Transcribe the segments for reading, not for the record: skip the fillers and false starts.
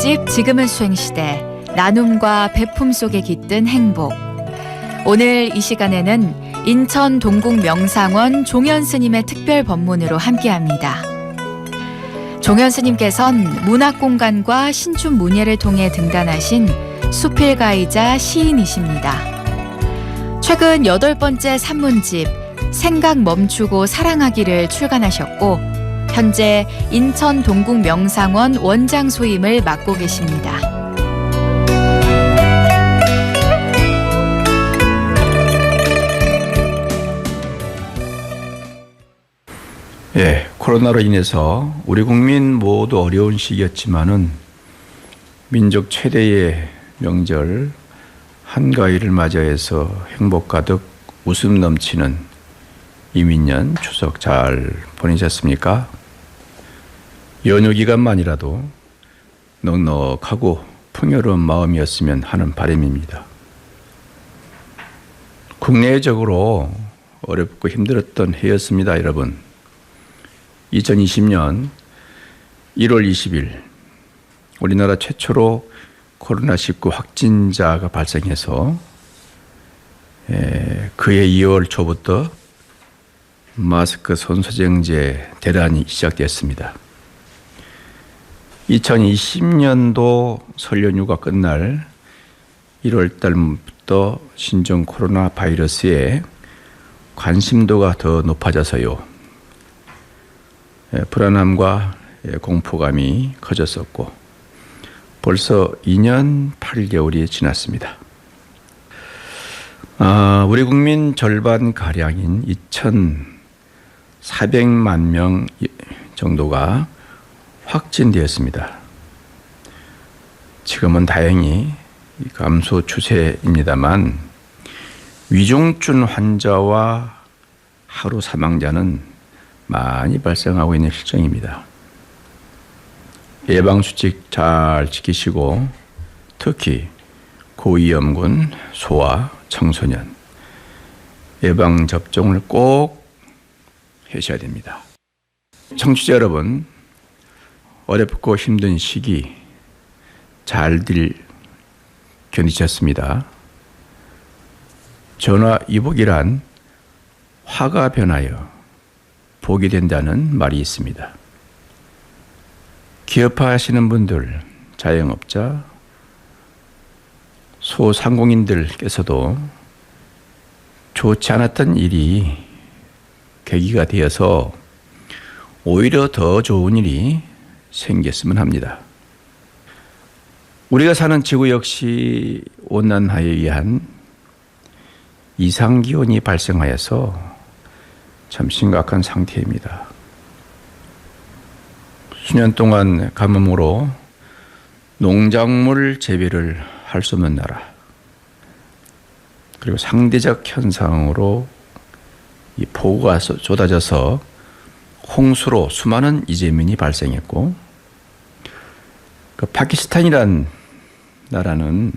특집 지금은 수행시대 나눔과 베품 속에 깃든 행복. 오늘 이 시간에는 인천 동국 명상원 종현 스님의 특별 법문으로 함께합니다. 종현 스님께선 문학공간과 신춘 문예를 통해 등단하신 수필가이자 시인이십니다. 최근 8번째 산문집 생각 멈추고 사랑하기를 출간하셨고 현재 인천 동국 명상원 원장 소임을 맡고 계십니다. 코로나로 인해서 우리 국민 모두 어려운 시기였지만은 민족 최대의 명절 한가위를 맞이해서 행복 가득 웃음 넘치는 이민년 추석 잘 보내셨습니까? 연휴 기간만이라도 넉넉하고 풍요로운 마음이었으면 하는 바람입니다. 국내적으로 어렵고 힘들었던 해였습니다, 여러분. 2020년 1월 20일 우리나라 최초로 코로나19 확진자가 발생해서 그해 2월 초부터 마스크 손소정제 대란이 시작됐습니다. 2020년도 설 연휴가 끝날 1월 달부터 신종 코로나 바이러스에 관심도가 더 높아져서요. 불안함과 공포감이 커졌었고 벌써 2년 8개월이 지났습니다. 우리 국민 절반가량인 2,400만 명 정도가 확진되었습니다. 지금은 다행히 감소 추세입니다만 위중증 환자와 하루 사망자는 많이 발생하고 있는 실정입니다. 예방수칙 잘 지키시고 특히 고위험군, 소아, 청소년 예방접종을 꼭 하셔야 됩니다. 청취자 여러분, 어렵고 힘든 시기 잘들 견디셨습니다. 전화위복이란 화가 변하여 복이 된다는 말이 있습니다. 기업하시는 분들, 자영업자, 소상공인들께서도 좋지 않았던 일이 계기가 되어서 오히려 더 좋은 일이 생겼으면 합니다. 우리가 사는 지구 역시 온난화에 의한 이상기온이 발생하여서 참 심각한 상태입니다. 수년 동안 가뭄으로 농작물 재배를 할 수 없는 나라, 그리고 상대적 현상으로 이 폭우가 쏟아져서 홍수로 수많은 이재민이 발생했고, 그 파키스탄이란 나라는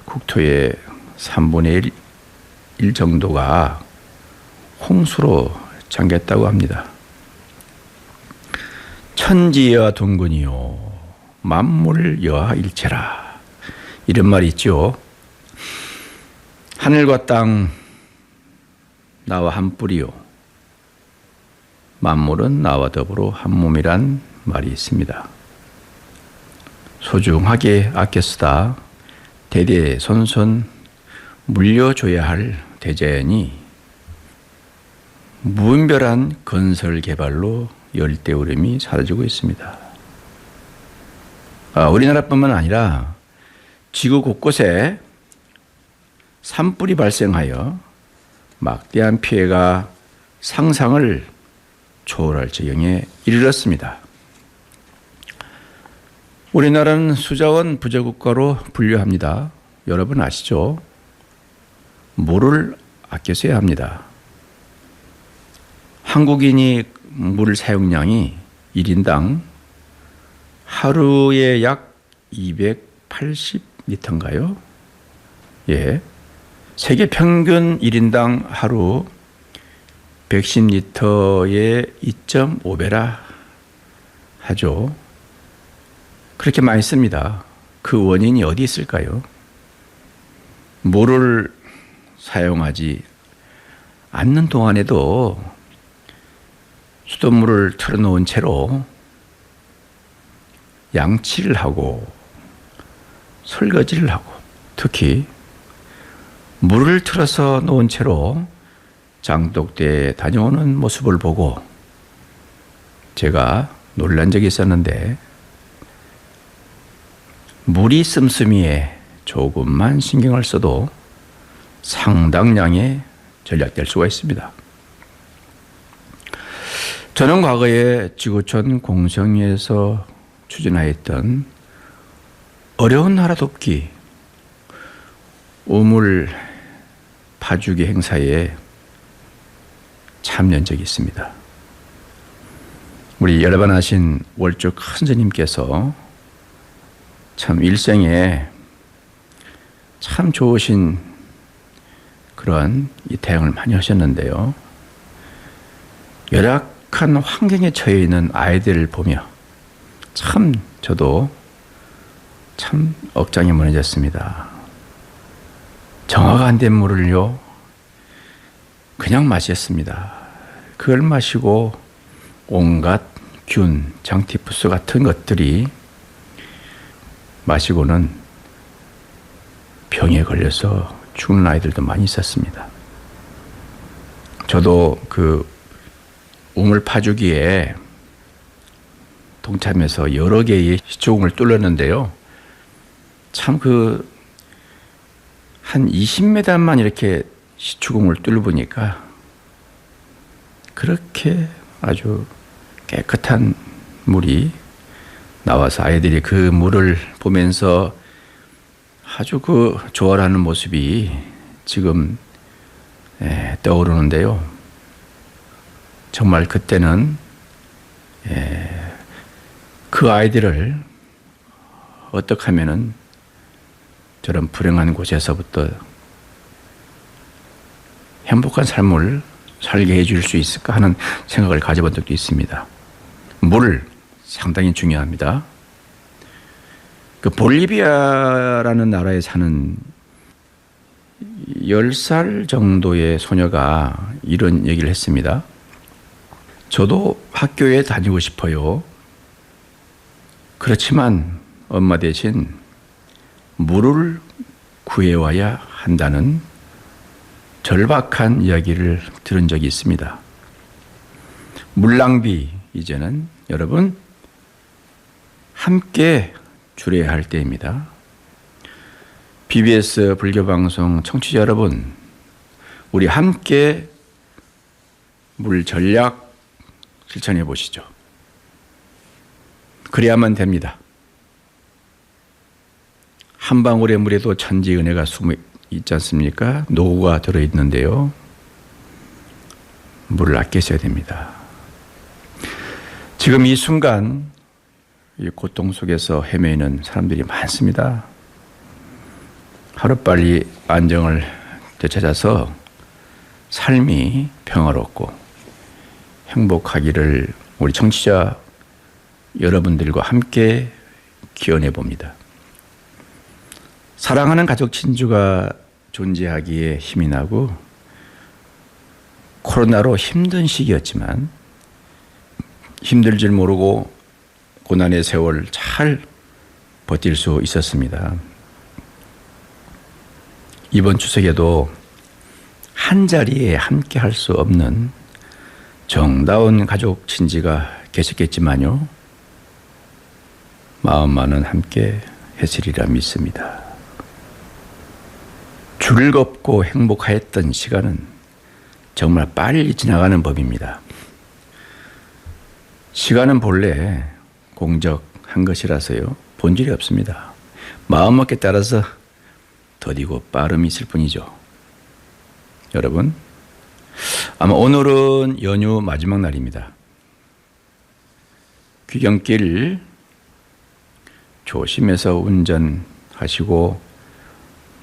국토의 3분의 1 정도가 홍수로 잠겼다고 합니다. 천지여와 동근이요 만물여와 일체라, 이런 말이 있죠. 하늘과 땅 나와 한 뿌리요 만물은 나와 더불어 한 몸이란 말이 있습니다. 소중하게 아껴 쓰다 대대손손 물려줘야 할 대자연이 무분별한 건설 개발로 열대우림이 사라지고 있습니다. 우리나라뿐만 아니라 지구 곳곳에 산불이 발생하여 막대한 피해가 상상을 초월할 지경에 이르렀습니다. 우리나라는 수자원 부재국가로 분류합니다. 여러분 아시죠? 물을 아껴 써야 합니다. 한국인이 물 사용량이 1인당 하루에 약 280리터인가요? 세계 평균 1인당 하루 110리터의 2.5배라 하죠. 그렇게 많이 씁니다. 그 원인이 어디 있을까요? 물을 사용하지 않는 동안에도 수돗물을 틀어놓은 채로 양치를 하고 설거지를 하고 특히 물을 틀어서 놓은 채로 장독대에 다녀오는 모습을 보고 제가 놀란 적이 있었는데 물이 씀씀이에 조금만 신경을 써도 상당량의 절약될 수가 있습니다. 저는 과거에 지구촌 공성위에서 추진하였던 어려운 나라 돕기 우물 파주기 행사에 참여한 적이 있습니다. 우리 열반하신 월주 큰 스님께서 참 일생에 참 좋으신 그러한 이 대응을 많이 하셨는데요. 열악한 환경에 처해 있는 아이들을 보며 참 저도 참 억장이 무너졌습니다. 정화가 안 된 물을요 그냥 마셨습니다. 그걸 마시고 온갖 균, 장티푸스 같은 것들이 마시고는 병에 걸려서 죽는 아이들도 많이 있었습니다. 저도 그 우물 파주기에 동참해서 여러 개의 시추궁을 뚫었는데요. 참 한 20m만 이렇게 시추궁을 뚫어보니까 그렇게 아주 깨끗한 물이 나와서 아이들이 그 물을 보면서 아주 좋아하는 모습이 지금 떠오르는데요. 정말 그때는 그 아이들을 어떻게 하면은 저런 불행한 곳에서부터 행복한 삶을 살게 해줄 수 있을까 하는 생각을 가져본 적도 있습니다. 물 상당히 중요합니다. 그 볼리비아라는 나라에 사는 10살 정도의 소녀가 이런 얘기를 했습니다. 저도 학교에 다니고 싶어요. 그렇지만 엄마 대신 물을 구해와야 한다는 절박한 이야기를 들은 적이 있습니다. 물 낭비 이제는 여러분 함께 줄여야 할 때입니다. BBS 불교방송 청취자 여러분, 우리 함께 물 전략 실천해 보시죠. 그래야만 됩니다. 한 방울의 물에도 천지 은혜가 숨어 있지 않습니까? 노고가 들어있는데요. 물을 아껴야 됩니다. 지금 이 순간 이 고통 속에서 헤매이는 사람들이 많습니다. 하루빨리 안정을 되찾아서 삶이 평화롭고 행복하기를 우리 청취자 여러분들과 함께 기원해 봅니다. 사랑하는 가족 친주가 존재하기에 힘이 나고 코로나로 힘든 시기였지만 힘들 줄 모르고 고난의 세월 잘 버틸 수 있었습니다. 이번 추석에도 한 자리에 함께 할 수 없는 정다운 가족 친지가 계셨겠지만요. 마음만은 함께 했으리라 믿습니다. 즐겁고 행복하였던 시간은 정말 빨리 지나가는 법입니다. 시간은 본래 공적한 것이라서요. 본질이 없습니다. 마음먹기에 따라서 더디고 빠름이 있을 뿐이죠. 여러분, 아마 오늘은 연휴 마지막 날입니다. 귀경길 조심해서 운전하시고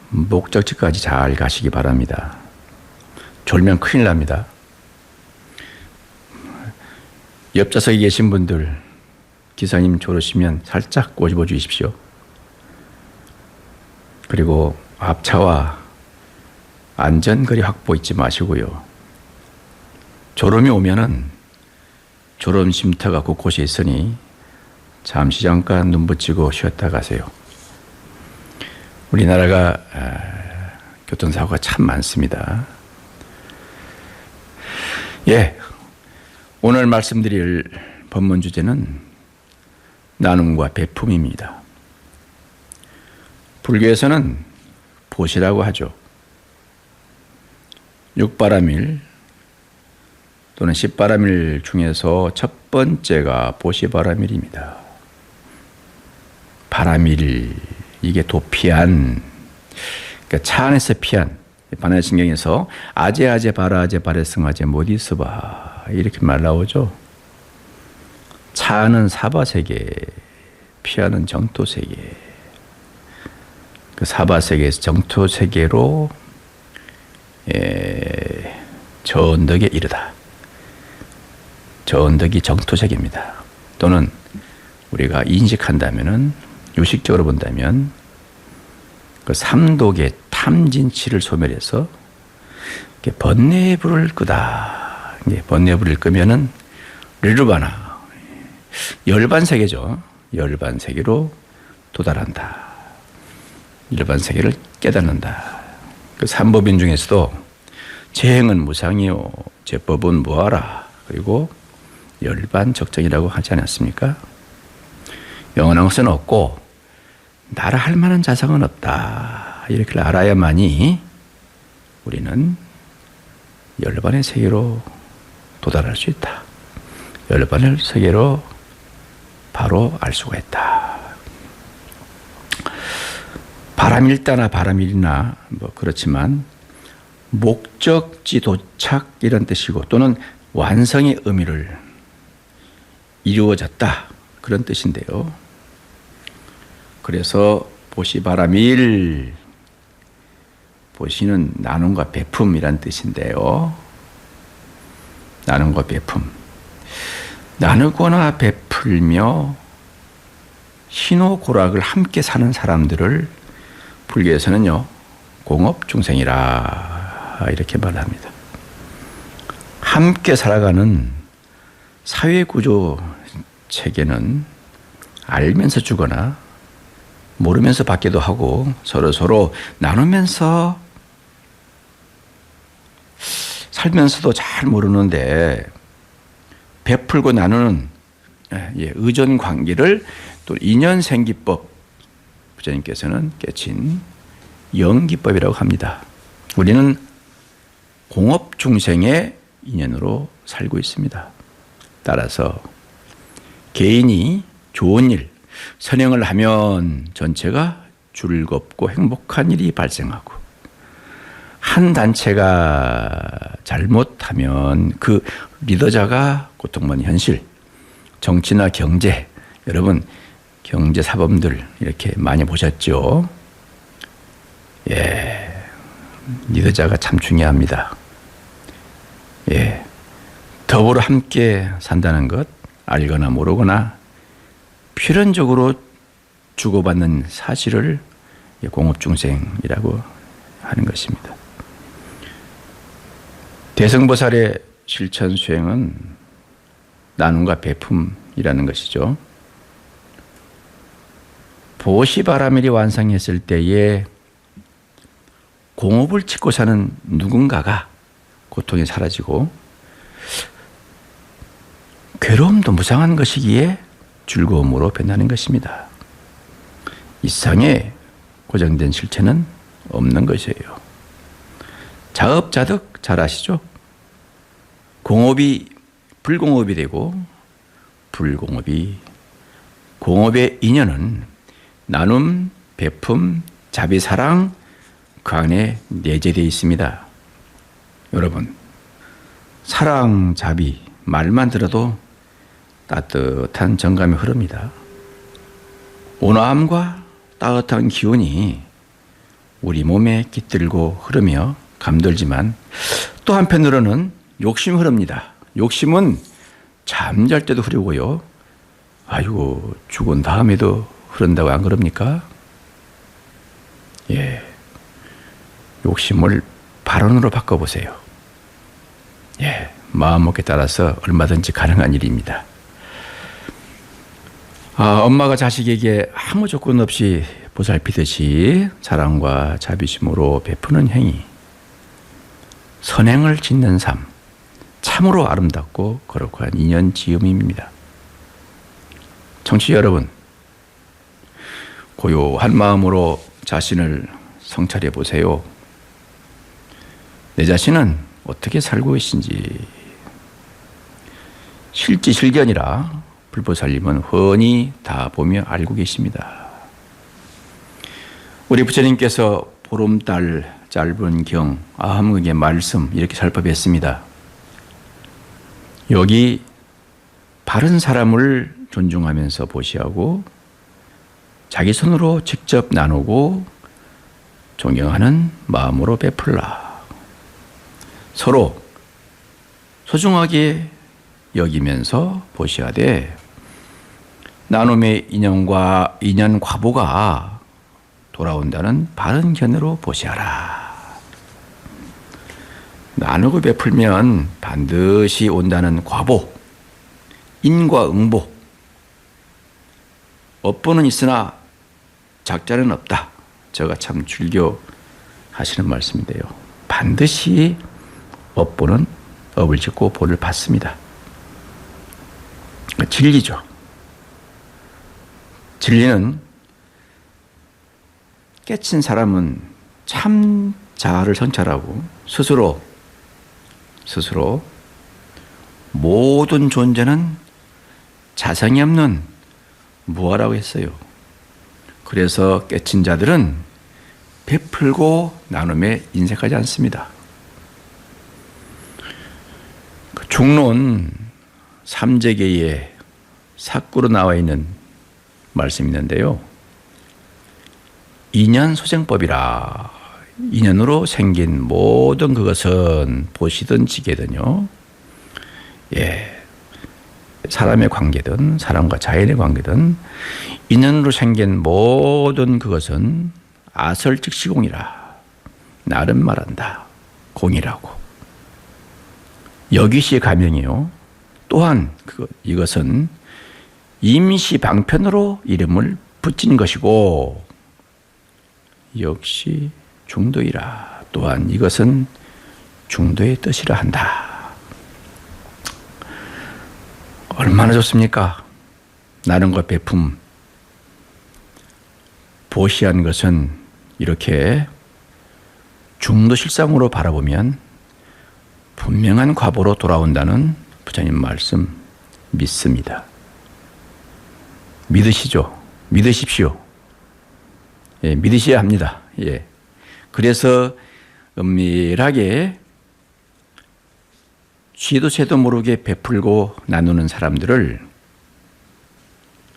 목적지까지 잘 가시기 바랍니다. 졸면 큰일 납니다. 옆좌석에 계신 분들 기사님 졸으시면 살짝 꼬집어 주십시오. 그리고 앞차와 안전거리 확보 잊지 마시고요. 졸음이 오면은 졸음 쉼터가 곳곳에 있으니 잠시 잠깐 눈 붙이고 쉬었다 가세요. 우리나라가 교통사고가 참 많습니다. 예, 오늘 말씀드릴 본문 주제는 나눔과 베품입니다. 불교에서는 보시라고 하죠. 육바라밀 또는 십바라밀 중에서 첫 번째가 보시바라밀입니다. 바라밀, 이게 도피한, 그러니까 차 안에서 피한, 반야신경에서 아제 바라아제 바레승아제 못이스바 이렇게 말 나오죠. 차는 사바세계, 피하는 정토세계. 그 사바세계에서 정토세계로 저 언덕에 이르다. 저 언덕이 정토세계입니다. 또는 우리가 인식한다면은, 유식적으로 본다면 그 삼독의 탐진치를 소멸해서 번뇌의 불을 끄다. 번뇌의 불을 끄면은 릴루바나, 열반세계죠. 열반세계로 도달한다. 열반세계를 깨닫는다. 그 삼법인 중에서도 재행은 무상이요, 제법은 무하라, 그리고 열반적정이라고 하지 않았습니까? 영원한 것은 없고 나라 할 만한 자성은 없다. 이렇게 알아야만이 우리는 열반의 세계로 도달할 수 있다. 열반의 세계로 바로 알 수가 있다. 바람일다나 바람일이나 뭐 그렇지만 목적지 도착 이런 뜻이고, 또는 완성의 의미를 이루어졌다 그런 뜻인데요. 그래서 보시바라밀, 보시는 나눔과 베품이란 뜻인데요. 나눔과 베품, 나누거나 베풀며 희노고락을 함께 사는 사람들을 불교에서는요, 공업중생이라 이렇게 말합니다. 함께 살아가는 사회구조 체계는 알면서 주거나 모르면서 받기도 하고 서로 나누면서 살면서도 잘 모르는데 베풀고 나누는 의존 관계를 또 인연생기법, 부처님께서는 깨친 영기법이라고 합니다. 우리는 공업중생의 인연으로 살고 있습니다. 따라서 개인이 좋은 일, 선행을 하면 전체가 즐겁고 행복한 일이 발생하고, 한 단체가 잘못하면 그 리더자가 고통받는 현실, 정치나 경제, 여러분 경제 사범들 이렇게 많이 보셨죠? 예, 리더자가 참 중요합니다. 예, 더불어 함께 산다는 것, 알거나 모르거나 필연적으로 주고받는 사실을 공업중생이라고 하는 것입니다. 대승보살의 실천 수행은 나눔과 베품이라는 것이죠. 보시바라밀이 완성했을 때에 공업을 짓고 사는 누군가가 고통이 사라지고 괴로움도 무상한 것이기에 즐거움으로 변하는 것입니다. 이상의 고정된 실체는 없는 것이에요. 자업자득 잘 아시죠? 공업이 불공업이 되고 불공업이 공업의 인연은 나눔, 베품, 자비, 사랑 그 안에 내재되어 있습니다. 여러분, 사랑, 자비 말만 들어도 따뜻한 정감이 흐릅니다. 온화함과 따뜻한 기운이 우리 몸에 깃들고 흐르며 감돌지만 또 한편으로는 욕심이 흐릅니다. 욕심은 잠잘 때도 흐르고요. 아이고, 죽은 다음에도 흐른다고 안 그럽니까? 예. 욕심을 발언으로 바꿔보세요. 예. 마음먹기에 따라서 얼마든지 가능한 일입니다. 엄마가 자식에게 아무 조건 없이 보살피듯이 사랑과 자비심으로 베푸는 행위, 선행을 짓는 삶, 참으로 아름답고 거룩한 인연 지음입니다. 청취자 여러분, 고요한 마음으로 자신을 성찰해 보세요. 내 자신은 어떻게 살고 계신지. 실지실견이라 불보살님은 훤히 다 보며 알고 계십니다. 우리 부처님께서 보름달 짧은 경 아함극의 말씀 이렇게 설법했습니다. 여기 바른 사람을 존중하면서 보시하고 자기 손으로 직접 나누고 존경하는 마음으로 베풀라. 서로 소중하게 여기면서 보시하되 나눔의 인연 과보가 돌아온다는 바른 견해로 보시하라. 나누고 베풀면 반드시 온다는 과보, 인과 응보. 업보는 있으나 작자는 없다. 제가 참 즐겨 하시는 말씀인데요. 반드시 업보는 업을 짓고 보를 받습니다. 진리죠. 진리는 깨친 사람은 참 자아를 성찰하고 스스로 모든 존재는 자성이 없는 무아라고 했어요. 그래서 깨친 자들은 베풀고 나눔에 인색하지 않습니다. 그 중론 3재계의 사구로 나와 있는 말씀이 있는데요. 인연소생법이라. 인연으로 생긴 모든 그것은 보시든 지게든요. 예. 사람의 관계든 사람과 자연의 관계든 인연으로 생긴 모든 그것은 아설즉시공이라. 나름 말한다. 공이라고. 여기시 가명이요. 또한 이것은 임시 방편으로 이름을 붙인 것이고 역시 중도이라. 또한 이것은 중도의 뜻이라 한다. 얼마나 좋습니까? 나눔과 베품, 보시한 것은 이렇게 중도실상으로 바라보면 분명한 과보로 돌아온다는 부처님 말씀 믿습니다. 믿으시죠? 믿으십시오. 예, 믿으셔야 합니다. 예. 그래서 은밀하게 쥐도 새도 모르게 베풀고 나누는 사람들을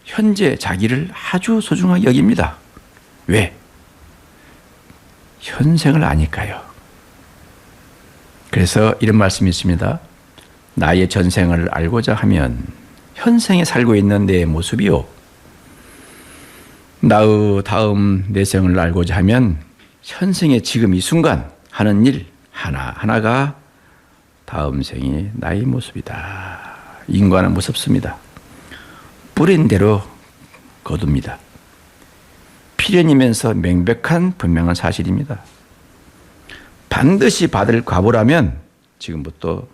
현재 자기를 아주 소중하게 여깁니다. 왜? 현생을 아니까요. 그래서 이런 말씀이 있습니다. 나의 전생을 알고자 하면 현생에 살고 있는 내 모습이요. 나의 다음 내 생을 알고자 하면 현생의 지금 이 순간 하는 일 하나하나가 다음 생이 나의 모습이다. 인간은 무섭습니다. 뿌린 대로 거둡니다. 필연이면서 명백한 분명한 사실입니다. 반드시 받을 과보라면 지금부터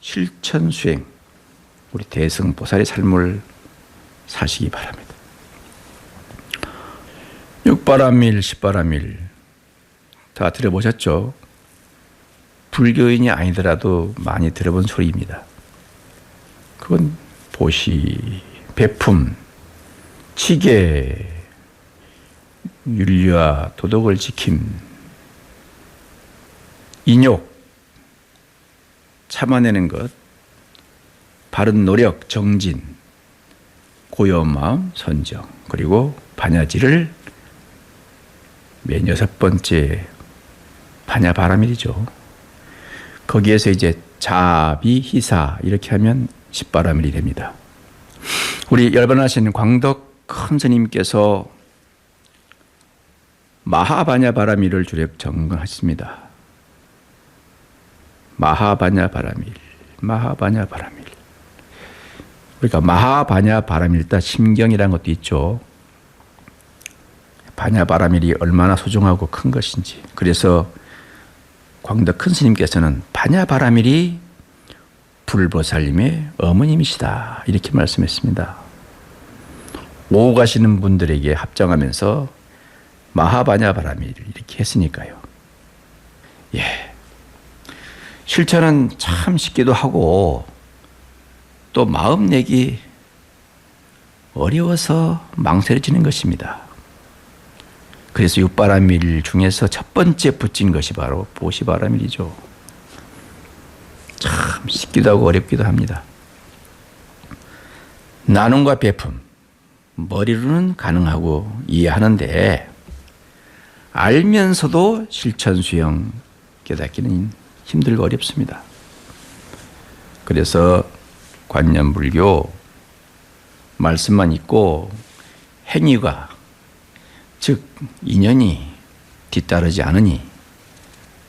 실천 수행, 우리 대승보살의 삶을 사시기 바랍니다. 육바람일, 십바람일 다 들어보셨죠? 불교인이 아니더라도 많이 들어본 소리입니다. 그건 보시, 베품, 치계, 윤리와 도덕을 지킴, 인욕, 참아내는 것, 바른 노력, 정진, 고요한 마음, 선정, 그리고 반야지를 맨 6번째 반야바라밀이죠. 거기에서 이제 자비, 희사 이렇게 하면 십바라밀이 됩니다. 우리 열반하신 광덕 큰 스님께서 마하바냐바라밀을 주력 정근하십니다. 마하바냐바라밀. 그러니까 마하바냐바라밀다 심경이라는 것도 있죠. 바냐바라밀이 얼마나 소중하고 큰 것인지. 그래서 광덕 큰 스님께서는 바냐바라밀이 불보살님의 어머님이시다 이렇게 말씀했습니다. 오고 가시는 분들에게 합정하면서 마하바냐바라밀 이렇게 했으니까요. 예. 실천은 참 쉽기도 하고 또 마음 내기 어려워서 망설여지는 것입니다. 그래서 육바라밀 중에서 첫 번째 붙인 것이 바로 보시바라밀이죠. 참 쉽기도 하고 어렵기도 합니다. 나눔과 베품, 머리로는 가능하고 이해하는데 알면서도 실천 수행 깨닫기는 힘들고 어렵습니다. 그래서 관념불교 말씀만 있고 행위가 즉 인연이 뒤따르지 않으니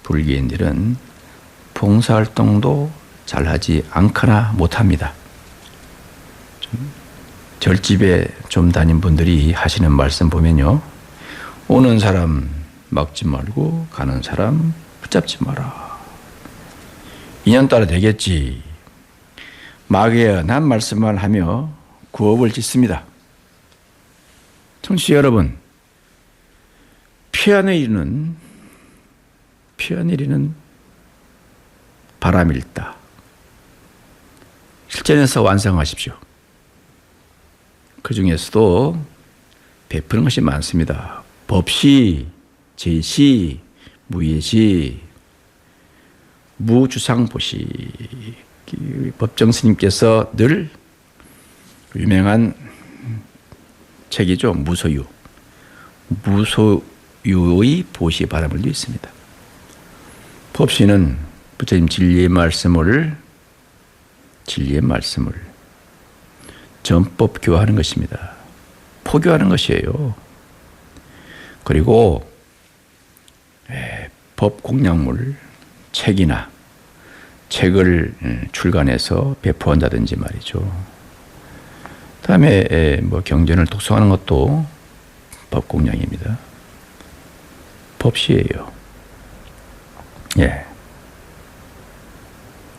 불교인들은 봉사활동도 잘하지 않거나 못합니다. 절집에 좀 다닌 분들이 하시는 말씀 보면요. 오는 사람 막지 말고 가는 사람 붙잡지 마라. 인연 따라 되겠지. 막연한 말씀만 하며 구업을 짓습니다. 청취자 여러분, 피하내리는 바람일다. 실전에서 완성하십시오. 그 중에서도 베푸는 것이 많습니다. 법시, 제시, 무예시, 무주상보시. 법정스님께서 늘 유명한 책이죠. 무소유. 무소유의 보시 바라밀도 있습니다. 법시는 부처님 진리의 말씀을 전법교화하는 것입니다. 포교하는 것이에요. 그리고 법공약물, 책을 출간해서 배포한다든지 말이죠. 다음에 뭐 경전을 독서하는 것도 법공약입니다. 법시예요. 예.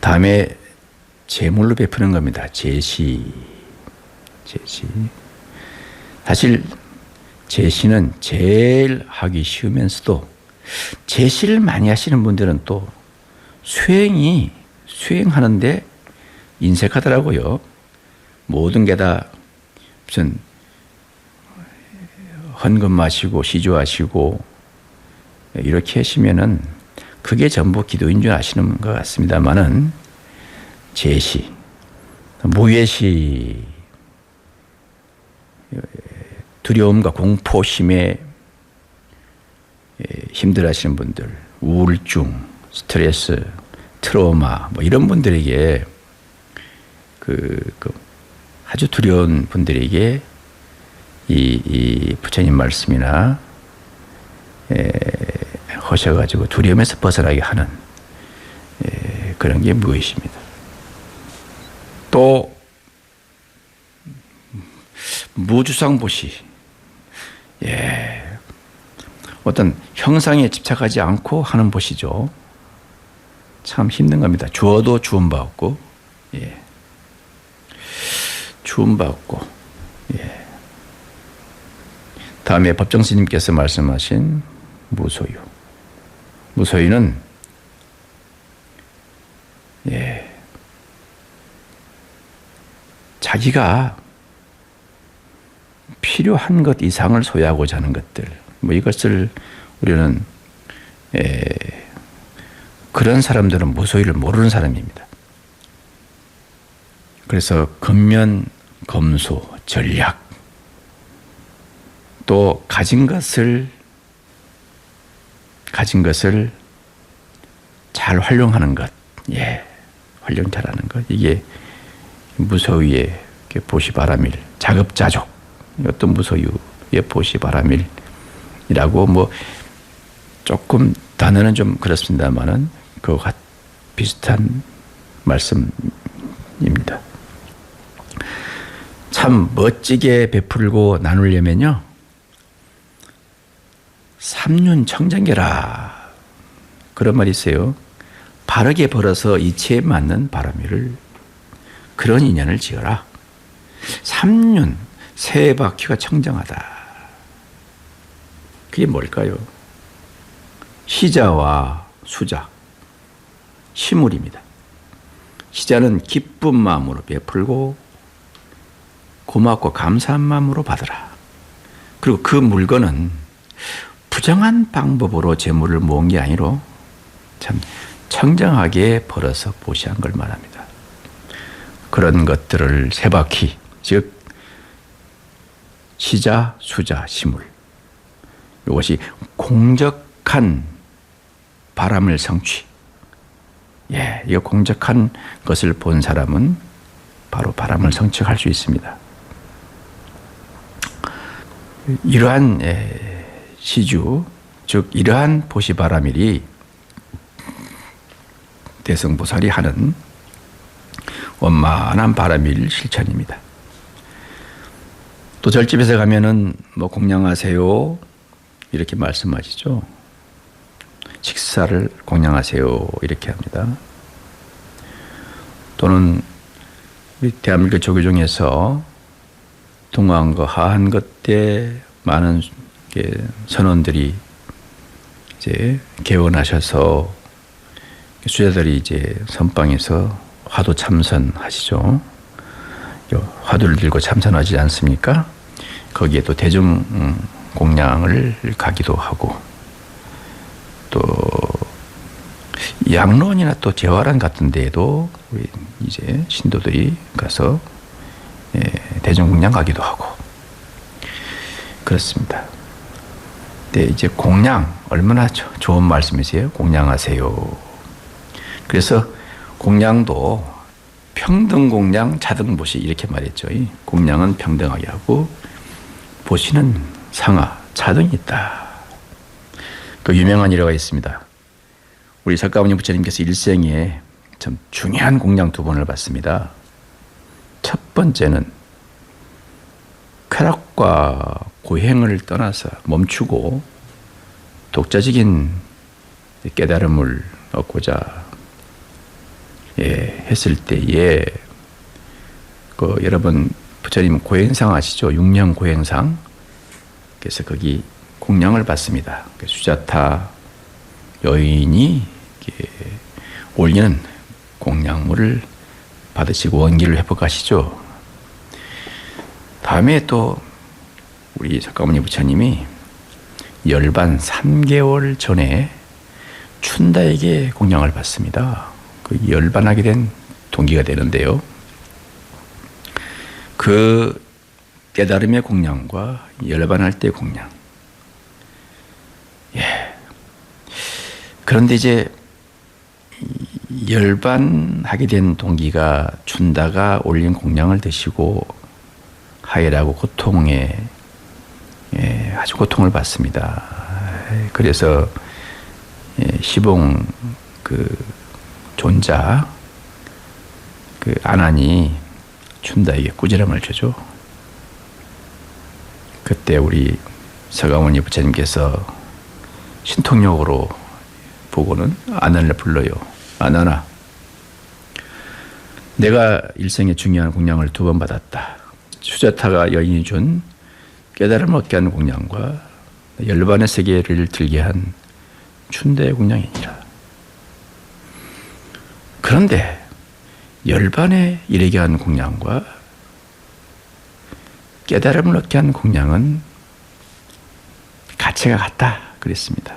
다음에 제물로 베푸는 겁니다. 제시. 사실 제시는 제일 하기 쉬우면서도 제시를 많이 하시는 분들은 또 수행하는데 인색하더라고요. 모든 게 다 무슨 헌금하시고 시주하시고 이렇게 하시면은 그게 전부 기도인 줄 아시는 것 같습니다만은 제시, 무예시, 두려움과 공포심에 힘들어하시는 분들, 우울증, 스트레스, 트라우마 뭐 이런 분들에게 아주 두려운 분들에게 이 부처님 말씀이나 하셔가지고 두려움에서 벗어나게 하는 그런 게 무엇입니다. 또 무주상보시, 어떤 형상에 집착하지 않고 하는 보시죠. 참 힘든 겁니다. 주어도 주은 바 없고, 주은 바 없고, 다음에 법정스님께서 말씀하신 무소유. 무소유는 자기가 필요한 것 이상을 소유하고자 하는 것들, 뭐 이것을 우리는 그런 사람들은 무소유를 모르는 사람입니다. 그래서 근면, 검소, 전략, 또 가진 것을 잘 활용하는 것, 활용 잘하는 것, 이게 무소유의 보시바라밀 자급자족, 이것도 무소유의 보시바라밀이라고 뭐 조금 단어는 좀 그렇습니다만은 그와 비슷한 말씀입니다. 참 멋지게 베풀고 나누려면요, 삼륜청정계라 그런 말이 있어요. 바르게 벌어서 이치에 맞는 바람이를, 그런 인연을 지어라. 삼륜, 세 바퀴가 청정하다. 그게 뭘까요? 희자와 수자, 시물입니다. 희자는 기쁜 마음으로 베풀고 고맙고 감사한 마음으로 받으라. 그리고 그 물건은 부정한 방법으로 재물을 모은 게 아니라 참 청정하게 벌어서 보시한 걸 말합니다. 그런 것들을 세 바퀴, 즉 시자, 수자, 시물, 이것이 공적한 바람을 성취. 이 공적한 것을 본 사람은 바로 바람을 성취할 수 있습니다. 이러한 시주, 즉 이러한 보시바라밀이 대성보살이 하는 원만한 바라밀 실천입니다. 또 절집에서 가면은 뭐 공양하세요 이렇게 말씀하시죠. 식사를 공양하세요 이렇게 합니다. 또는 우리 대한민국 조교 중에서 동안과 하한것 때 많은 선원들이 이제 개원하셔서 수자들이 이제 선방에서 화도 참선하시죠. 화두를 들고 참선하지 않습니까? 거기에 또 대중 공양을 가기도 하고, 또 양론이나 또 재화란 같은 데에도 우리 이제 신도들이 가서 대중 공양 가기도 하고 그렇습니다. 네, 이제 공양 얼마나 좋은 말씀이세요? 공양하세요. 그래서 공양도 평등 공양, 자등 보시 이렇게 말했죠. 공양은 평등하게 하고 보시는 상하, 자등이 있다. 그 유명한 일화가 있습니다. 우리 석가모니 부처님께서 일생에 참 중요한 공양 두 번을 받습니다. 첫 번째는 쾌락과 고행을 떠나서 멈추고 독자적인 깨달음을 얻고자 했을 때에 여러분 부처님 고행상 아시죠? 육령 고행상. 그래서 거기 공양을 받습니다. 수자타 여인이 올리는 공양물을 받으시고 원기를 회복하시죠. 다음에 또 우리 석가모니 부처님이 열반 3개월 전에 춘다에게 공양을 받습니다. 그 열반하게 된 동기가 되는데요. 그 깨달음의 공양과 열반할 때 공양. 그런데 이제 열반하게 된 동기가 춘다가 올린 공양을 드시고 하이라고 고통에 아주 고통을 받습니다. 그래서 시봉 존자 아난이 춘다에게 꾸지람을 주죠. 그때 우리 석가모니 부처님께서 신통력으로 보고는 아난을 불러요. 아난아, 내가 일생에 중요한 공양을 2번 받았다. 수자타가 여인이 준 깨달음을 얻게 하는 공양과 열반의 세계를 들게 한 춘대의 공양이니라. 그런데 열반에 이르게 한 공양과 깨달음을 얻게 한 공양은 가치가 같다 그랬습니다.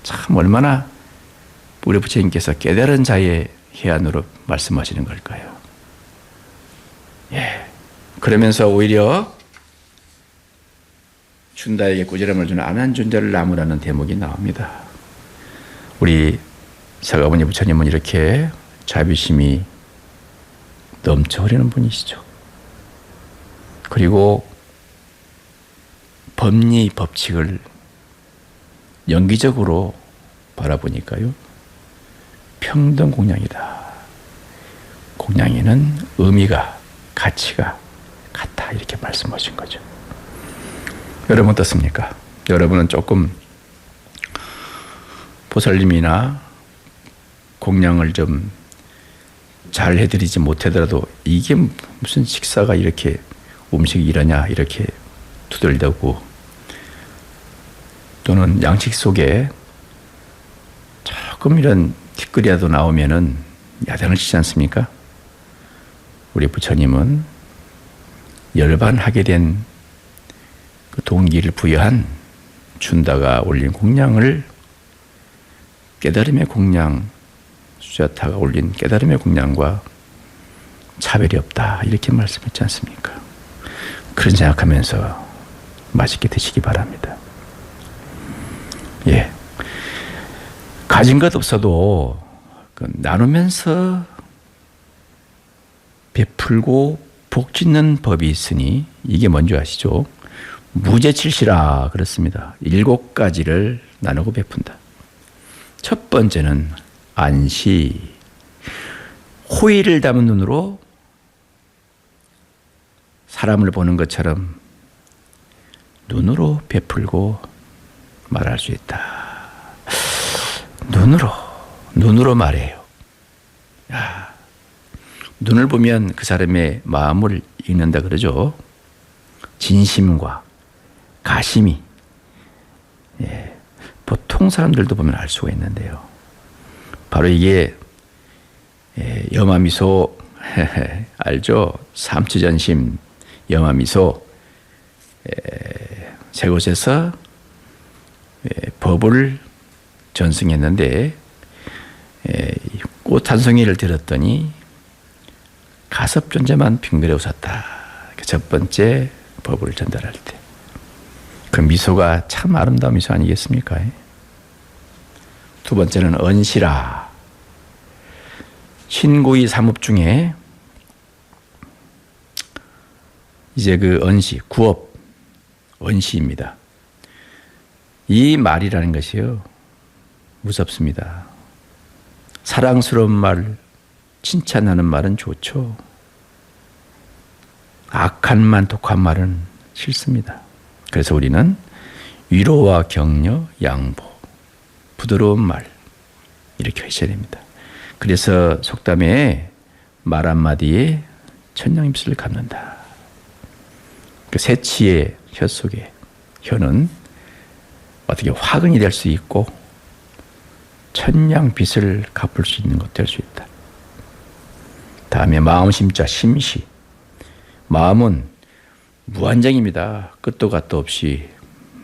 참 얼마나 우리 부처님께서 깨달은 자의 해안으로 말씀하시는 걸까요? 그러면서 오히려 춘다에게 꾸지람을 주는 아난존자를 나무라는 대목이 나옵니다. 우리 석가모니 부처님은 이렇게 자비심이 넘쳐 흐르는 분이시죠. 그리고 법리 법칙을 연기적으로 바라보니까요, 평등 공양이다. 공양에는 의미가, 가치가 같다. 이렇게 말씀하신 거죠. 여러분 어떻습니까? 여러분은 조금 보살님이나 공양을 좀 잘 해드리지 못하더라도 이게 무슨 식사가 이렇게 음식이 이러냐 이렇게 투덜대고, 또는 양식 속에 조금 이런 티끌이라도 나오면은 야단을 치지 않습니까? 우리 부처님은 열반하게 된 그 동기를 부여한 준다가 올린 공양을 깨달음의 공양, 수자타가 올린 깨달음의 공양과 차별이 없다. 이렇게 말씀했지 않습니까? 그런 생각하면서 맛있게 드시기 바랍니다. 예. 가진 것 없어도 나누면서 베풀고 복 짓는 법이 있으니 이게 뭔지 아시죠? 무제칠시라 그렇습니다. 7가지를 나누고 베푼다. 첫 번째는 안시, 호의를 담은 눈으로 사람을 보는 것처럼 눈으로 베풀고 말할 수 있다. 눈으로 말해요. 야, 눈을 보면 그 사람의 마음을 읽는다 그러죠. 진심과 가심이, 예, 보통 사람들도 보면 알 수가 있는데요. 바로 이게 염화미소 알죠? 삼추전심 염화미소, 세 곳에서 법을 전승했는데 꽃 한 송이를 들었더니 가섭존재만 빙그레 웃었다. 첫 번째 법을 전달할 때 그 미소가 참 아름다운 미소 아니겠습니까? 두 번째는 언시라. 신구이 삼업 중에 이제 그 언시, 구업, 언시입니다. 이 말이라는 것이요, 무섭습니다. 사랑스러운 말, 칭찬하는 말은 좋죠. 악한 말, 독한 말은 싫습니다. 그래서 우리는 위로와 격려, 양보, 부드러운 말 이렇게 하셔야 됩니다. 그래서 속담에 말 한마디에 천냥입술을 갚는다. 그 새치의 혀 속에, 혀는 어떻게 화근이 될 수 있고 천냥빚을 갚을 수 있는 것 될 수 있다. 다음에 마음심자 심시. 마음은 무한정입니다. 끝도 갓도 없이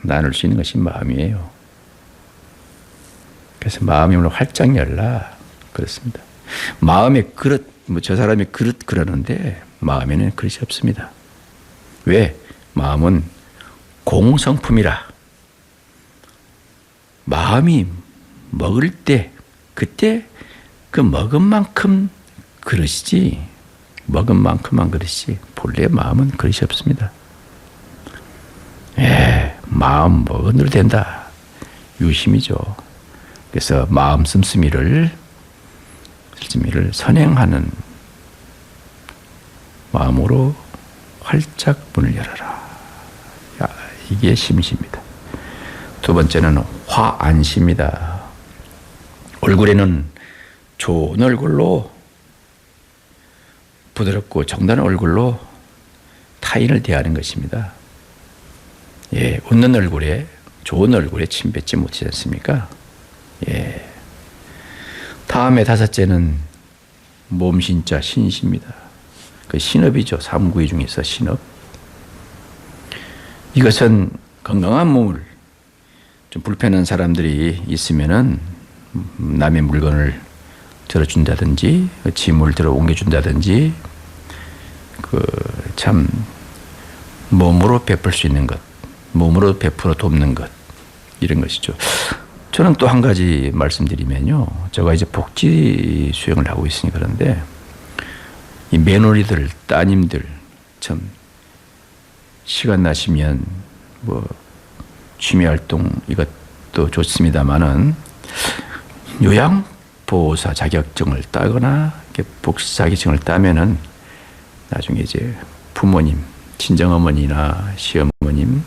나눌 수 있는 것이 마음이에요. 그래서 마음이 오늘 활짝 열라 그렇습니다. 마음의 그릇, 저 사람이 그릇 그러는데 마음에는 그릇이 없습니다. 왜? 마음은 공성품이라. 마음이 먹을 때 그때 그 먹은 만큼 그릇이지, 먹은 만큼만 그릇이지 본래 마음은 그릇이 없습니다. 마음 먹은 대로 된다. 유심이죠. 그래서 마음 씀씀이를 선행하는 마음으로 활짝 문을 열어라. 이게 심시입니다. 두 번째는 화안시입니다. 얼굴에는 좋은 얼굴로, 부드럽고 정단한 얼굴로 타인을 대하는 것입니다. 예, 웃는 얼굴에, 좋은 얼굴에 침 뱉지 못하지 않습니까? 예. 다음에 다섯째는 몸신자 신시입니다. 그 신업이죠. 삼구이 중에서 신업. 이것은 건강한 몸을, 좀 불편한 사람들이 있으면은 남의 물건을 들어준다든지, 짐을 들어 옮겨준다든지, 참 몸으로 베풀 수 있는 것, 몸으로 베풀어 돕는 것, 이런 것이죠. 저는 또 한 가지 말씀드리면요, 제가 이제 복지 수행을 하고 있으니 그런데 이 며느리들, 따님들 참 시간 나시면 뭐 취미 활동 이것도 좋습니다만은 요양보호사 자격증을 따거나 복지 자격증을 따면은 나중에 이제 부모님, 친정어머니나 시어머님이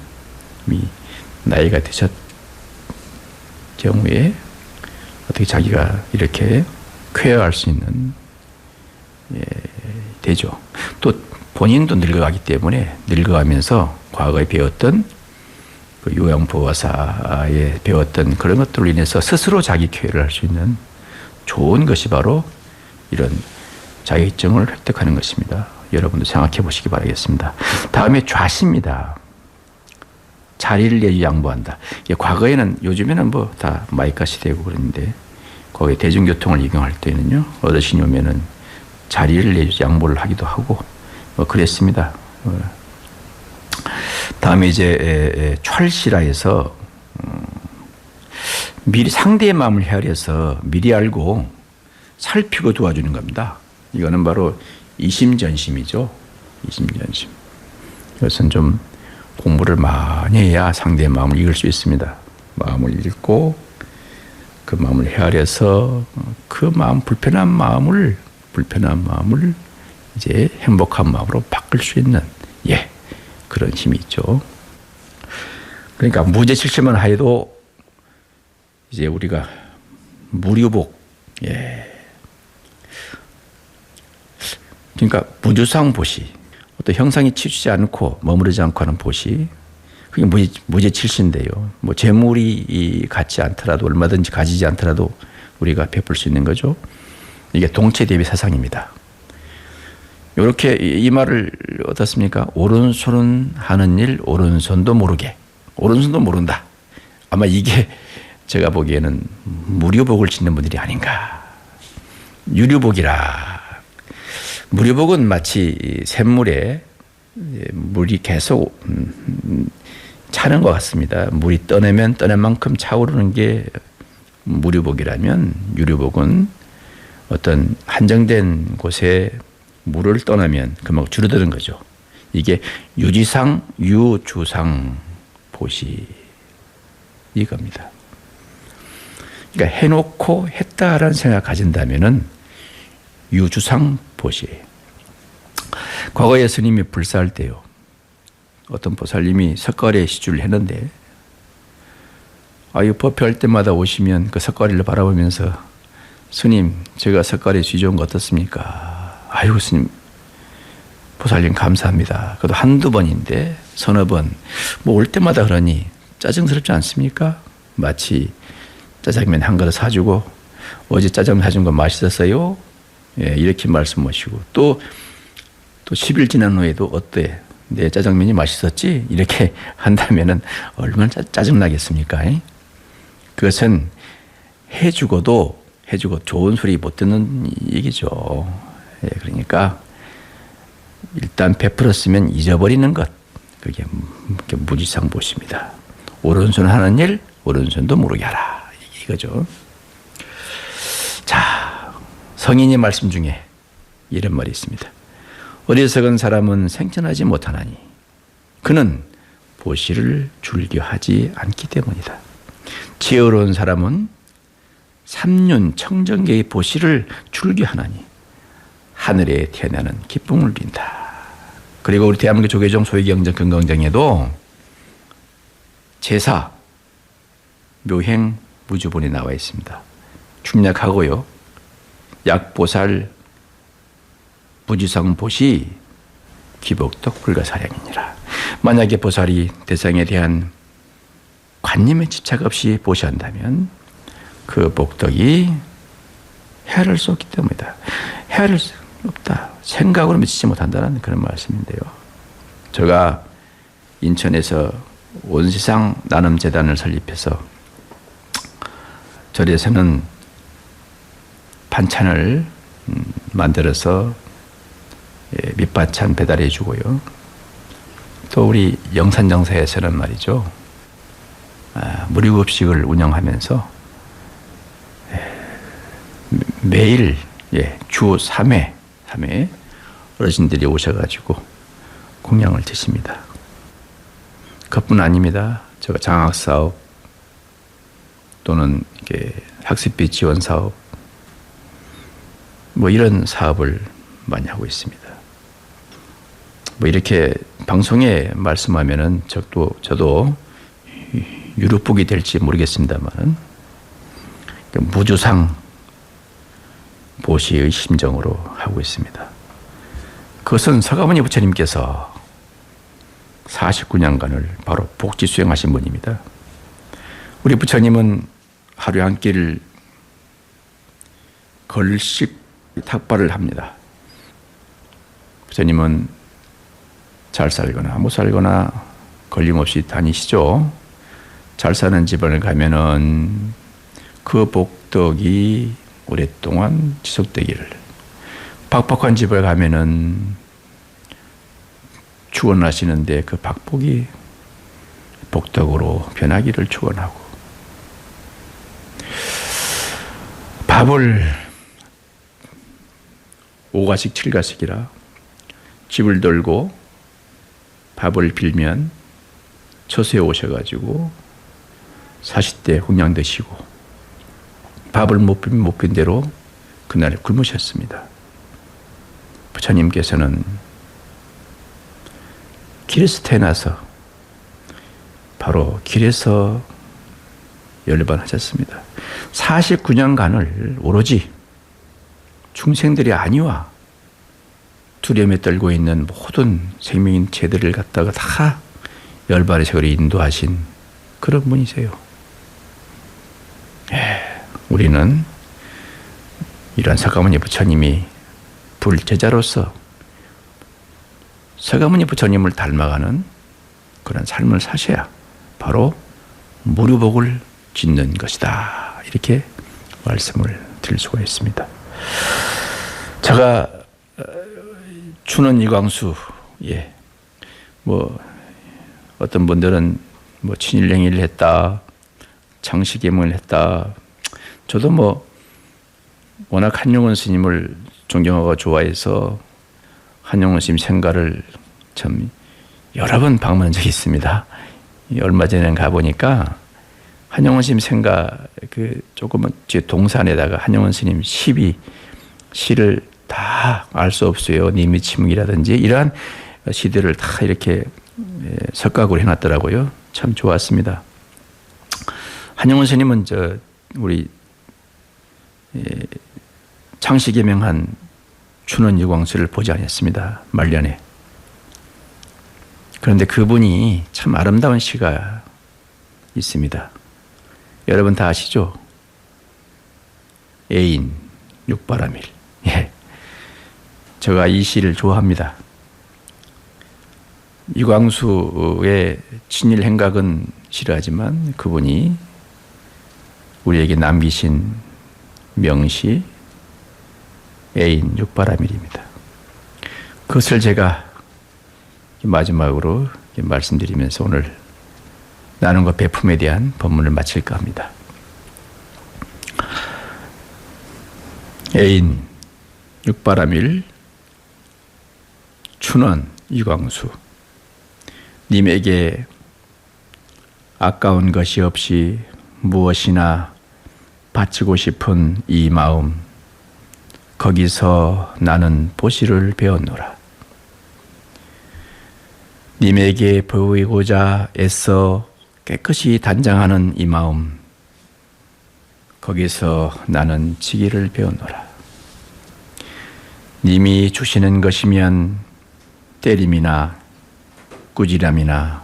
나이가 드셨 경우에 어떻게 자기가 이렇게 쾌어할 수 있는 되죠. 또 본인도 늙어가기 때문에 늙어가면서 과거에 배웠던 그 요양보호사에 배웠던 그런 것들로 인해서 스스로 자기 쾌어를 할 수 있는 좋은 것이 바로 이런 자격증을 획득하는 것입니다. 여러분도 생각해 보시기 바라겠습니다. 다음에 좌시입니다. 자리를 내주 양보한다. 과거에는 요즘에는 뭐 다 마이카 시대고 그러는데 거기 대중교통을 이용할 때는요 어르신이 오면은 자리를 내주 양보를 하기도 하고 뭐 그랬습니다. 다음에 이제 철시라 해서 미리 상대의 마음을 헤아려서 미리 알고 살피고 도와주는 겁니다. 이거는 바로 이심전심이죠. 이심전심. 이것은 좀 공부를 많이 해야 상대의 마음을 읽을 수 있습니다. 마음을 읽고 그 마음을 헤아려서 그 마음 불편한 마음을 이제 행복한 마음으로 바꿀 수 있는 그런 힘이 있죠. 그러니까 무죄칠심만 하여도 이제 우리가 무류복 그러니까 무주상 보시 어떤 형상이 치우치지 않고 머무르지 않고 하는 보시 그게 무죄칠신데요. 뭐 재물이 갖지 않더라도 얼마든지 가지지 않더라도 우리가 베풀 수 있는 거죠. 이게 동체 대비 사상입니다. 이렇게 이 말을 어떻습니까? 오른손은 하는 일 오른손도 모르게. 오른손도 모른다. 아마 이게 제가 보기에는 무료복을 짓는 분들이 아닌가. 유료복이라. 무료복은 마치 샘물에 물이 계속 차는 것 같습니다. 물이 떠내면 떠낸 만큼 차오르는 게 무료복이라면 유료복은 어떤 한정된 곳에 물을 떠나면 그만큼 줄어드는 거죠. 이게 유지상, 유주상 보시 이겁니다. 그러니까 해놓고 했다라는 생각 가진다면은 유주상 보시. 과거에 스님이 불사할 때요. 어떤 보살님이 석가래 시주를 했는데 이 법회할 때마다 오시면 그 석가래를 바라보면서 스님 제가 석가래 시주한 거 어떻습니까? 아이고 스님 보살님 감사합니다. 그래도 한두 번인데 서너 번 뭐 올 때마다 그러니 짜증스럽지 않습니까? 마치 짜장면 한 그릇 사주고 어제 짜장면 사준 거 맛있었어요? 이렇게 말씀하시고 또 10일 지난 후에도 어때? 내 짜장면이 맛있었지? 이렇게 한다면은 얼마나 짜증나겠습니까? 그것은 해주고 좋은 소리 못 듣는 얘기죠. 그러니까 일단 베풀었으면 잊어버리는 것. 그게 무지상 보십니다. 오른손 하는 일, 오른손도 모르게 하라. 이거죠. 자, 성인의 말씀 중에 이런 말이 있습니다. 어리석은 사람은 생천하지 못하나니 그는 보시를 즐겨하지 않기 때문이다. 지혜로운 사람은 삼륜 청정계의 보시를 즐겨하나니 하늘에 태어나는 기쁨을 빈다. 그리고 우리 대한민국 조계종 소위경정 금강정에도 제사 묘행 무주본이 나와 있습니다. 충약하고요. 약보살 무지성 보시 기복덕 불가사량이니라. 만약에 보살이 대상에 대한 관념에 집착 없이 보시한다면 그 복덕이 헤아릴 수 없기 때문이다. 헤아릴 수 없다. 생각으로 미치지 못한다는 그런 말씀인데요. 제가 인천에서 온 세상 나눔재단을 설립해서 절에서는 반찬을 만들어서 밑반찬 배달해 주고요. 또 우리 영산정사에서는 말이죠. 무료급식을 운영하면서 매일 주 3회 어르신들이 오셔가지고 공양을 드십니다. 그뿐 아닙니다. 제가 장학 사업 또는 이게 학습비 지원 사업 뭐 이런 사업을 많이 하고 있습니다. 뭐 이렇게 방송에 말씀하면은 저도 유루북이 될지 모르겠습니다만 무주상 보시의 심정으로 하고 있습니다. 그것은 서가모니 부처님께서 49년간을 바로 복지 수행하신 분입니다. 우리 부처님은 하루에 한 끼를 걸씩 탁발을 합니다. 부처님은 잘 살거나 못 살거나 걸림없이 다니시죠. 잘 사는 집안을 가면은 그 복덕이 오랫동안 지속되기를, 박복한 집을 가면은 축원하시는데 그 박복이 복덕으로 변하기를 축원하고, 밥을 5가식 7가식이라 집을 돌고 밥을 빌면 처소에 오셔가지고 40대 공양 드시고, 밥을 못 빈 대로 그날에 굶으셨습니다. 부처님께서는 길에서 태어나서 바로 길에서 열반하셨습니다. 49년간을 오로지 중생들이 아니와 두려움에 떨고 있는 모든 생명체들을 갖다가 다 열반의 세월에 인도하신 그런 분이세요. 우리는 이런 서가모니 부처님이 불제자로서 서가모니 부처님을 닮아가는 그런 삶을 사셔야 바로 무료복을 짓는 것이다. 이렇게 말씀을 드릴 수가 있습니다. 제가 춘원 이광수, 뭐 어떤 분들은 뭐 친일행위를 했다, 창시개명을 했다. 저도 뭐 워낙 한용운 스님을 존경하고 좋아해서 한용운 스님 생가를 참 여러 번 방문한 적이 있습니다. 얼마 전에 가보니까 한용운 스님 생가 그 조그만 제 동산에다가 한용운 스님 시를 다 알 수 없어요. 니미치묵이라든지 이러한 시들을 다 이렇게 석각으로 해놨더라고요. 참 좋았습니다. 한용운 스님은 우리 창시개명한 춘원 유광수를 보지 않았습니다. 말년에. 그런데 그분이 참 아름다운 시가 있습니다. 여러분 다 아시죠? 애인 육바라밀. 제가 이 시를 좋아합니다. 유광수의 친일 행각은 싫어하지만 그분이 우리에게 남기신 명시 애인 육바라밀입니다. 그것을 제가 마지막으로 말씀드리면서 오늘 나눔과 배품에 대한 법문을 마칠까 합니다. 애인 육바라밀 춘원 이광수, 님에게 아까운 것이 없이 무엇이나 바치고 싶은 이 마음, 거기서 나는 보시를 배웠노라. 님에게 보이고자 애써 깨끗이 단장하는 이 마음, 거기서 나는 지기를 배웠노라. 님이 주시는 것이면 때림이나 꾸지람이나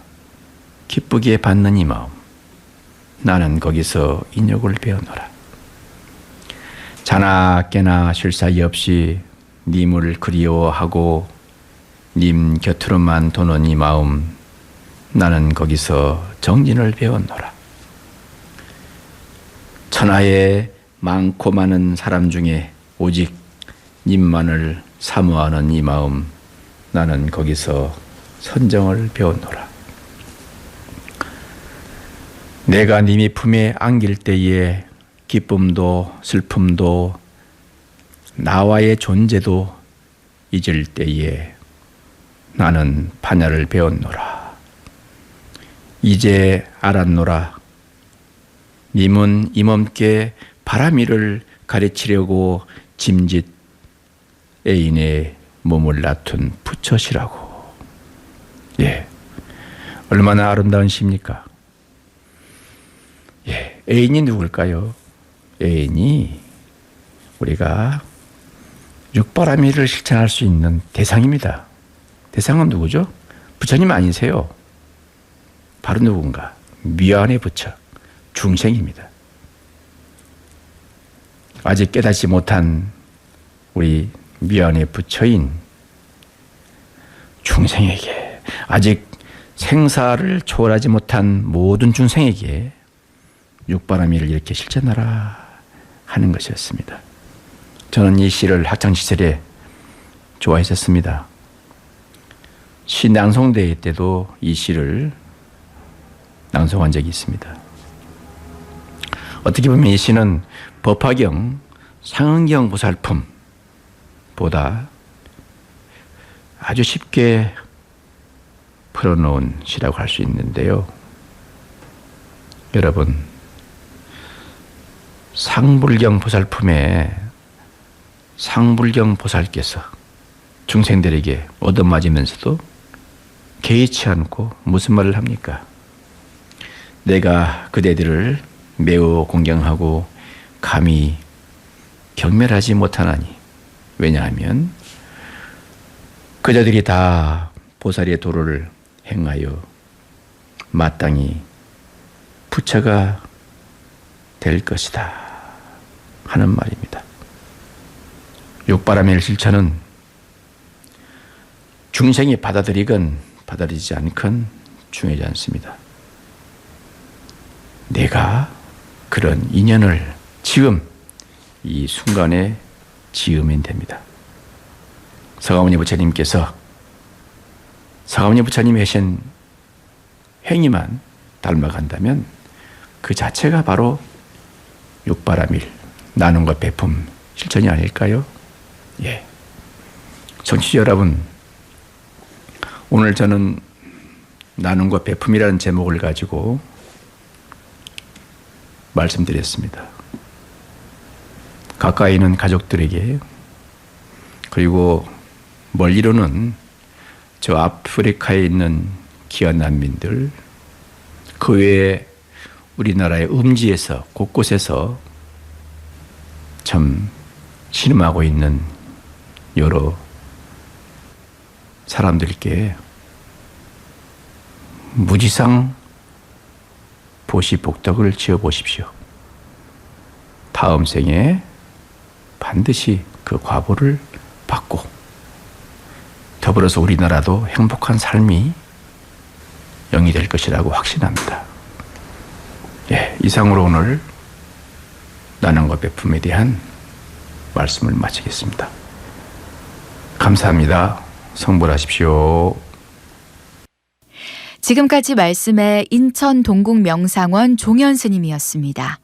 기쁘게 받는 이 마음, 나는 거기서 인욕을 배웠노라. 자나 깨나 쉴 사이 없이 님을 그리워하고 님 곁으로만 도는 이 마음, 나는 거기서 정진을 배웠노라. 천하에 많고 많은 사람 중에 오직 님만을 사모하는 이 마음, 나는 거기서 선정을 배웠노라. 내가 님이 품에 안길 때에 기쁨도 슬픔도 나와의 존재도 잊을 때에 나는 반야를 배웠노라. 이제 알았노라. 님은 이몸께 바람이를 가르치려고 짐짓 애인의 몸을 낳둔 부처시라고. 예, 얼마나 아름다운 시입니까? 예, 애인이 누굴까요? 애인이 우리가 육바라밀을 실천할 수 있는 대상입니다. 대상은 누구죠? 부처님 아니세요? 바로 누군가? 미완의 부처, 중생입니다. 아직 깨닫지 못한 우리 미완의 부처인 중생에게, 아직 생사를 초월하지 못한 모든 중생에게 육바라밀을 이렇게 실천하라 하는 것이었습니다. 저는 이 시를 학창시절에 좋아했었습니다. 시 낭송대회 때도 이 시를 낭송한 적이 있습니다. 어떻게 보면 이 시는 법화경, 상은경 보살품보다 아주 쉽게 풀어놓은 시라고 할 수 있는데요. 여러분, 상불경 보살품에 상불경 보살께서 중생들에게 얻어맞으면서도 개의치 않고 무슨 말을 합니까? 내가 그대들을 매우 공경하고 감히 경멸하지 못하나니. 왜냐하면 그자들이 다 보살의 도를 행하여 마땅히 부처가 될 것이다 하는 말입니다. 육바라밀 실천은 중생이 받아들이건 받아들이지 않건 중요하지 않습니다. 내가 그런 인연을 지금 이 순간에 지으면 됩니다. 서가모니 부처님께서 서가모니 부처님이 하신 행위만 닮아간다면 그 자체가 바로 육바라밀, 나눔과 베품 실천이 아닐까요? 예. 청취자 여러분, 오늘 저는 나눔과 베품이라는 제목을 가지고 말씀드렸습니다. 가까이 있는 가족들에게, 그리고 멀리로는 저 아프리카에 있는 귀한 난민들, 그 외에 우리나라의 음지에서 곳곳에서 참 신음하고 있는 여러 사람들께 무지상 보시 복덕을 지어 보십시오. 다음 생에 반드시 그 과보를 받고 더불어서 우리나라도 행복한 삶이 영위될 것이라고 확신합니다. 예, 이상으로 오늘 나눔과 베품에 대한 말씀을 마치겠습니다. 감사합니다. 성불하십시오. 지금까지 말씀에 인천 동국 명상원 종현 스님이었습니다.